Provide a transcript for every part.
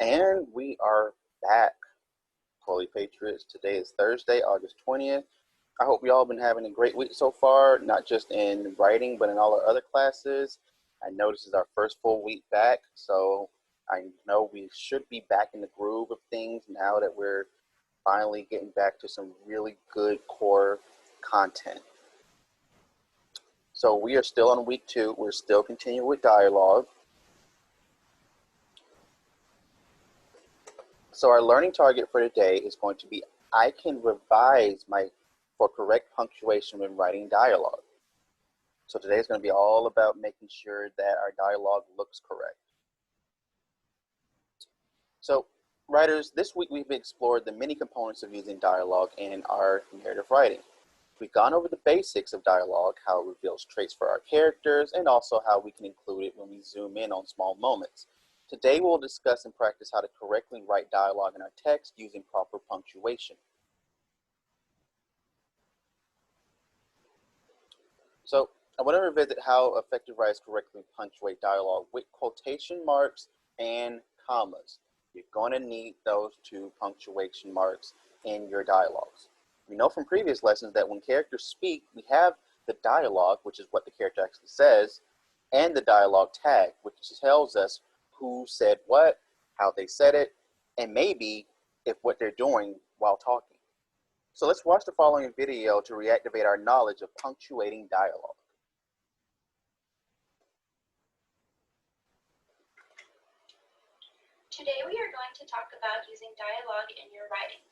And we are back, Holy Patriots. Today is Thursday, August 20th. I hope you all been having a great week so far, not just in writing, but in all our other classes. I know this is our first full week back, so I know we should be back in the groove of things now that we're finally getting back to some really good core content. So we are still on week 2. We're still continuing with dialogue. So our learning target for today is going to be, I can revise for correct punctuation when writing dialogue. So today is going to be all about making sure that our dialogue looks correct. So writers, this week we've explored the many components of using dialogue in our narrative writing. We've gone over the basics of dialogue, how it reveals traits for our characters, and also how we can include it when we zoom in on small moments. Today we'll discuss and practice how to correctly write dialogue in our text using proper punctuation. So I want to revisit how effective writers correctly punctuate dialogue with quotation marks and commas. You're going to need those 2 punctuation marks in your dialogues. We know from previous lessons that when characters speak, we have the dialogue, which is what the character actually says, and the dialogue tag, which tells us who said what, how they said it, and maybe if what they're doing while talking. So let's watch the following video to reactivate our knowledge of punctuating dialogue. Today we are going to talk about using dialogue in your writing.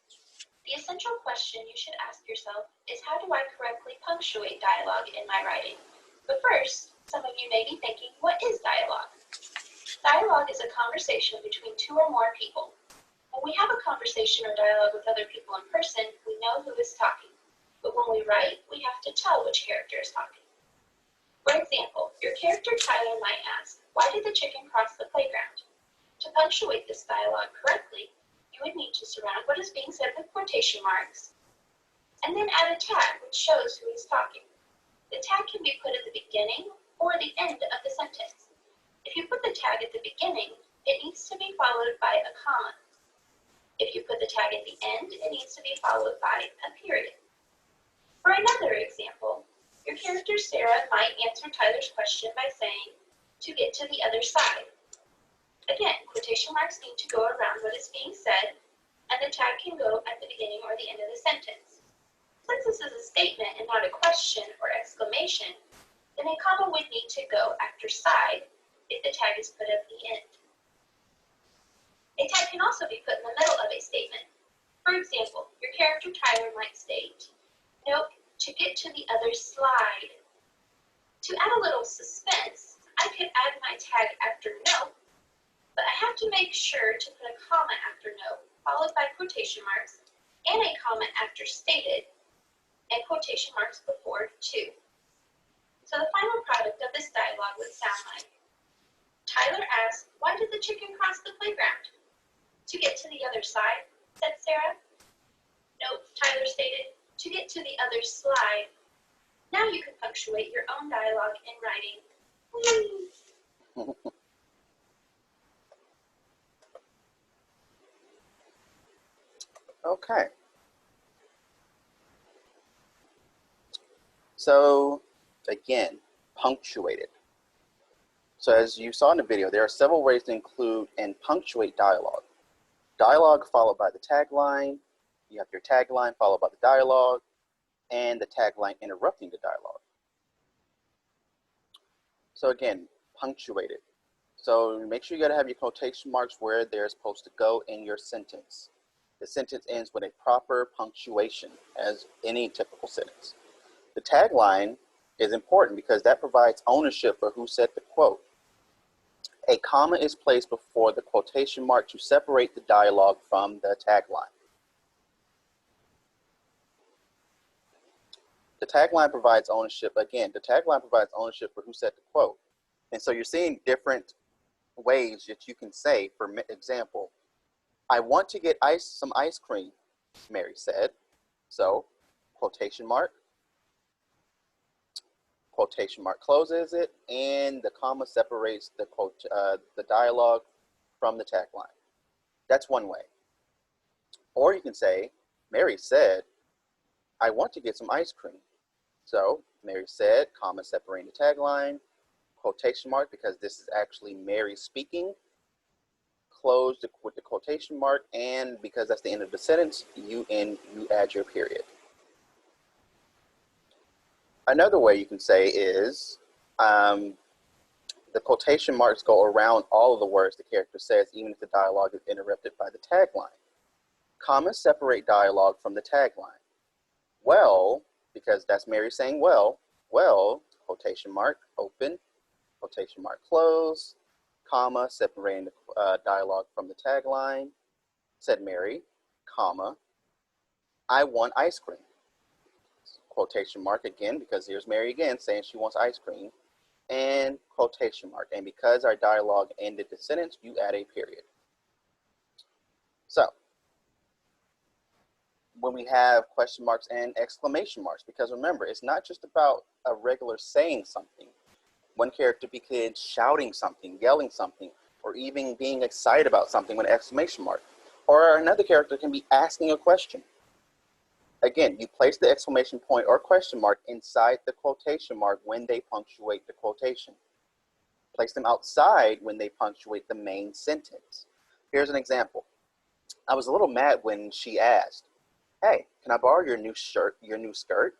The essential question you should ask yourself is, how do I correctly punctuate dialogue in my writing? But first, some of you may be thinking, what is dialogue? Dialogue is a conversation between 2 or more people. When we have a conversation or dialogue with other people in person, we know who is talking. But when we write, we have to tell which character is talking. For example, your character Tyler might ask, why did the chicken cross the playground? To punctuate this dialogue correctly, you would need to surround what is being said with quotation marks, and then add a tag which shows who is talking. The tag can be put at the beginning or the end of the sentence. If you put the tag at the beginning, it needs to be followed by a comma. If you put the tag at the end, it needs to be followed by a period. For another example, your character Sarah might answer Tyler's question by saying, to get to the other side. Again, quotation marks need to go around what is being said, and the tag can go at the beginning or the end of the sentence. Since this is a statement and not a question or exclamation, then a comma would need to go after side if the tag is put at the end. A tag can also be put in the middle of a statement. For example, your character Tyler might state, nope, to get to the other slide. To add a little suspense, I could add my tag after nope, but I have to make sure to put a comma after nope, followed by quotation marks, and a comma after stated, and quotation marks before to. So the final product of this dialogue would sound like, Tyler asked, why did the chicken cross the playground? To get to the other side, said Sarah. Nope, Tyler stated, to get to the other slide. Now you can punctuate your own dialogue in writing. Whee! Okay. So again, punctuated. So as you saw in the video, there are several ways to include and punctuate dialogue. Dialogue followed by the tagline. You have your tagline followed by the dialogue, and the tagline interrupting the dialogue. So again, punctuated. So make sure you gotta have your quotation marks where they're supposed to go in your sentence. The sentence ends with a proper punctuation, as any typical sentence. The tagline is important because that provides ownership for who said the quote. A comma is placed before the quotation mark to separate the dialogue from the tagline. The tagline provides ownership. Again, the tagline provides ownership for who said the quote. And so you're seeing different ways that you can say, for example, I want to get some ice cream, Mary said. So, quotation mark closes it, and the comma separates the dialogue from the tagline. That's one way. Or you can say, Mary said, I want to get some ice cream. So Mary said, comma, separating the tagline, quotation mark, because this is actually Mary speaking, close with the quotation mark, and because that's the end of the sentence, you add your period. Another way you can say is the quotation marks go around all of the words the character says, even if the dialogue is interrupted by the tagline. Commas separate dialogue from the tagline. Well, because that's Mary saying well, quotation mark, open, quotation mark, close, comma, separating the dialogue from the tagline, said Mary, comma, I want ice cream. Quotation mark again, because here's Mary again saying she wants ice cream, and quotation mark. And because our dialogue ended the sentence, you add a period. So, when we have question marks and exclamation marks, because remember, it's not just about a regular saying something. One character begins shouting something, yelling something, or even being excited about something with an exclamation mark. Or another character can be asking a question. Again, you place the exclamation point or question mark inside the quotation mark when they punctuate the quotation. Place them outside when they punctuate the main sentence. Here's an example. I was a little mad when she asked, hey, can I borrow your new shirt, your new skirt?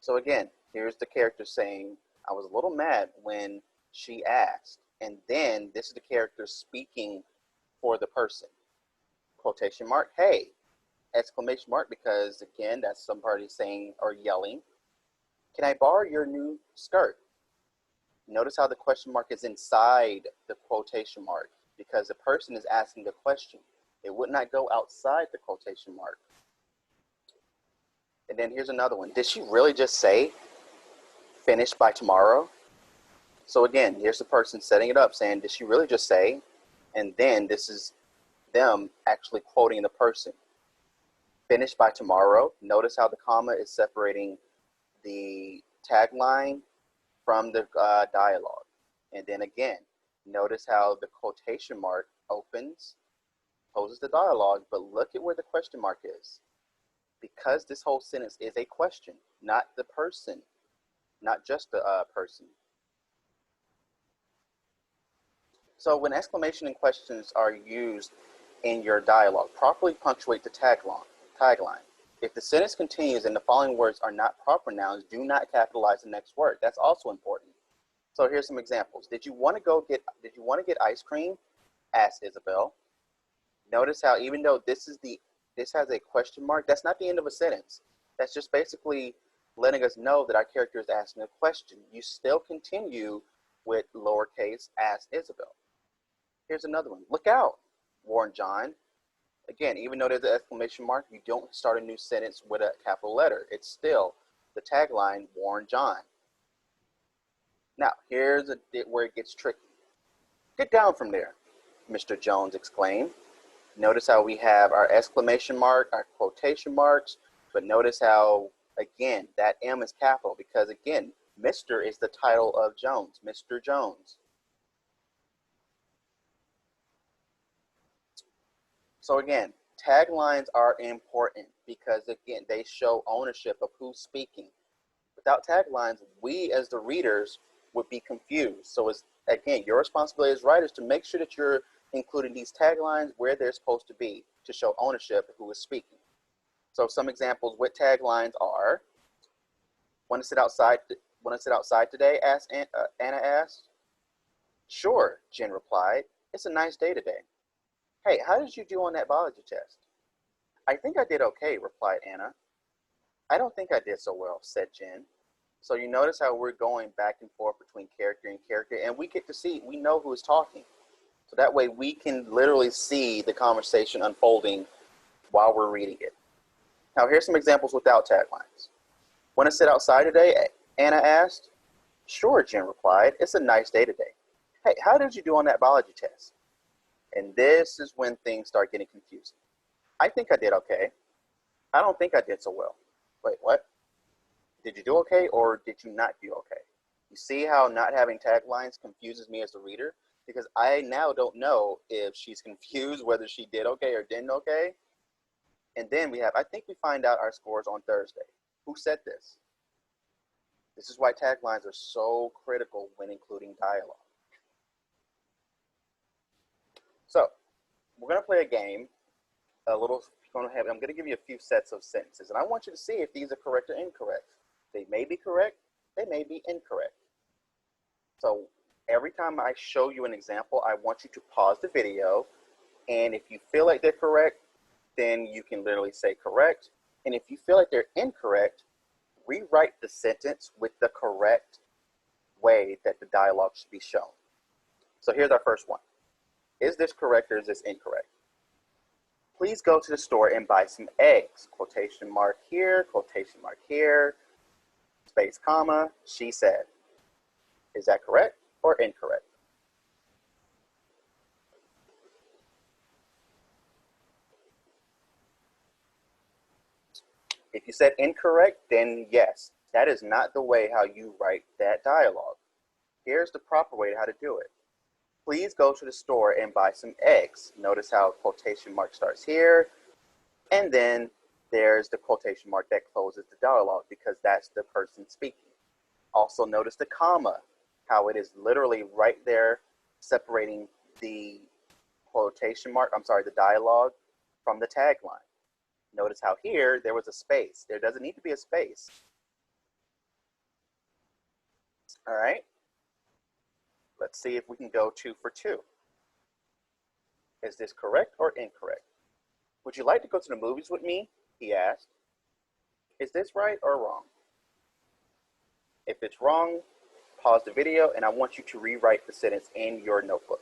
So again, here's the character saying, I was a little mad when she asked. And then this is the character speaking for the person. Quotation mark, hey, exclamation mark, because again, that's somebody saying or yelling, can I borrow your new skirt? Notice how the question mark is inside the quotation mark because the person is asking the question. It would not go outside the quotation mark. And then here's another one. Did she really just say, finish by tomorrow? So again, here's the person setting it up saying, did she really just say? And then this is them actually quoting the person. Finish by tomorrow. Notice how the comma is separating the tagline from the dialogue. And then again, notice how the quotation mark opens, closes the dialogue, but look at where the question mark is. Because this whole sentence is a question, not the person, not just the person. So when exclamation and questions are used in your dialogue, properly punctuate the tagline. If the sentence continues and the following words are not proper nouns, do not capitalize the next word. That's also important. So here's some examples. Did you want to get ice cream? Asked Isabel. Notice how even though this has a question mark, that's not the end of a sentence. That's just basically letting us know that our character is asking a question. You still continue with lowercase asked Isabel. Here's another one. Look out, warned John. Again, even though there's an exclamation mark, you don't start a new sentence with a capital letter. It's still the tagline, warned John. Now, here's where it gets tricky. Get down from there, Mr. Jones exclaimed. Notice how we have our exclamation mark, our quotation marks, but notice how, again, that M is capital because, again, Mr. is the title of Jones, Mr. Jones. So again, taglines are important because, again, they show ownership of who's speaking. Without taglines, we as the readers would be confused. So it's, again, your responsibility as writers to make sure that you're including these taglines where they're supposed to be to show ownership of who is speaking. So some examples with taglines are, want to sit outside today? Anna asked. Sure, Jen replied. It's a nice day today. Hey, how did you do on that biology test? I think I did okay, replied Anna. I don't think I did so well, said Jen. So you notice how we're going back and forth between character and character, and we get to see, we know who is talking. So that way we can literally see the conversation unfolding while we're reading it. Now here's some examples without taglines. Want to sit outside today? Anna asked. Sure, Jen replied. It's a nice day today. Hey, how did you do on that biology test? And this is when things start getting confusing. I think I did okay. I don't think I did so well. Wait, what? Did you do okay or did you not do okay? You see how not having taglines confuses me as a reader? because I now don't know if she's confused whether she did okay or didn't okay. And then I think we find out our scores on Thursday. Who said this? This is why taglines are so critical when including dialogue. So we're going to play a game, I'm going to give you a few sets of sentences, and I want you to see if these are correct or incorrect. They may be correct, they may be incorrect. So every time I show you an example, I want you to pause the video, and if you feel like they're correct, then you can literally say correct. And if you feel like they're incorrect, rewrite the sentence with the correct way that the dialogue should be shown. So here's our first one. Is this correct or is this incorrect? Please go to the store and buy some eggs. Quotation mark here, quotation mark here, space, comma, she said. Is that correct or incorrect? If you said incorrect, then yes, that is not the way how you write that dialogue. Here's the proper way how to do it. Please go to the store and buy some eggs. Notice how quotation mark starts here, and then there's the quotation mark that closes the dialogue because that's the person speaking. Also notice the comma, how it is literally right there separating the the dialogue from the tagline. Notice how here there was a space. There doesn't need to be a space. All right. Let's see if we can go 2 for 2. Is this correct or incorrect? Would you like to go to the movies with me? He asked. Is this right or wrong? If it's wrong, pause the video and I want you to rewrite the sentence in your notebook.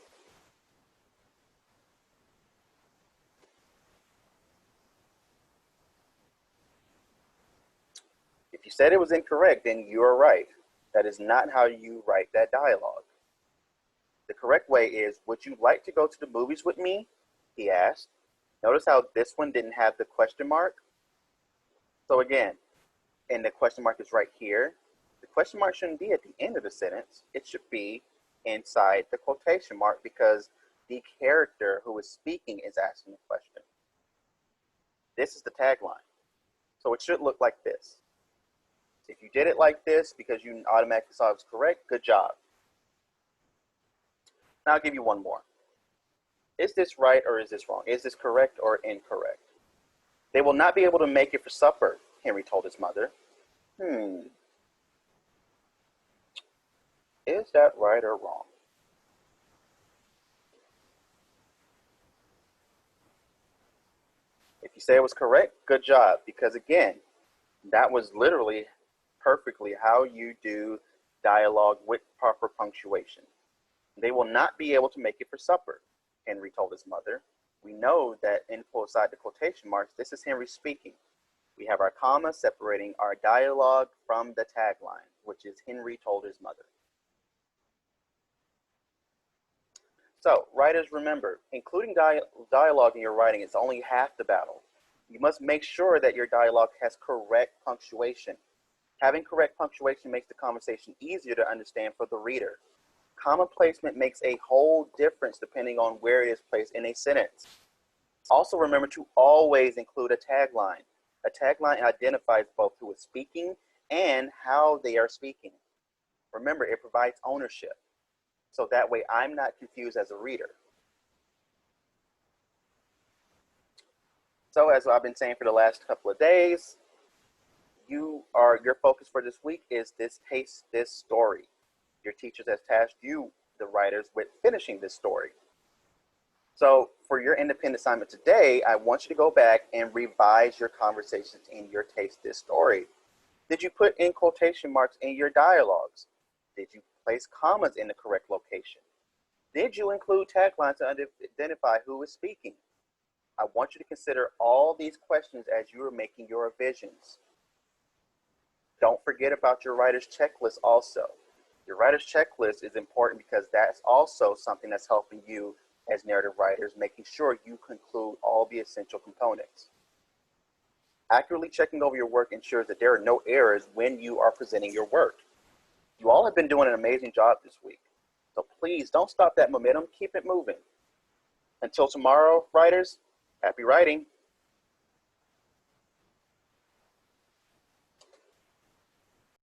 If you said it was incorrect, then you are right. That is not how you write that dialogue. The correct way is, would you like to go to the movies with me? He asked. Notice how this one didn't have the question mark. So again, and the question mark is right here. The question mark shouldn't be at the end of the sentence. It should be inside the quotation mark because the character who is speaking is asking the question. This is the tagline. So it should look like this. If you did it like this because you automatically saw it was correct, good job. Now I'll give you one more. Is this right or is this wrong? Is this correct or incorrect? They will not be able to make it for supper, Henry told his mother. Is that right or wrong? If you say it was correct, good job, because again, that was literally perfectly how you do dialogue with proper punctuation. They will not be able to make it for supper, Henry told his mother. We know that inside the quotation marks, this is Henry speaking. We have our comma separating our dialogue from the tagline, which is Henry told his mother. So, writers, remember, including dialogue in your writing is only half the battle. You must make sure that your dialogue has correct punctuation. Having correct punctuation makes the conversation easier to understand for the reader. Comma placement makes a whole difference depending on where it is placed in a sentence. Also remember to always include a tagline. A tagline identifies both who is speaking and how they are speaking. Remember, it provides ownership. So that way I'm not confused as a reader. So as I've been saying for the last couple of days, your focus for this week is taste this story. Your teachers has tasked you, the writers, with finishing this story. So for your independent assignment today, I want you to go back and revise your conversations in your taste this story. Did you put in quotation marks in your dialogues? Did you place commas in the correct location? Did you include taglines to identify who is speaking? I want you to consider all these questions as you are making your revisions. Don't forget about your writer's checklist also. Your writer's checklist is important because that's also something that's helping you as narrative writers, making sure you conclude all the essential components. Accurately checking over your work ensures that there are no errors when you are presenting your work. You all have been doing an amazing job this week. So please don't stop that momentum. Keep it moving. Until tomorrow, writers, happy writing.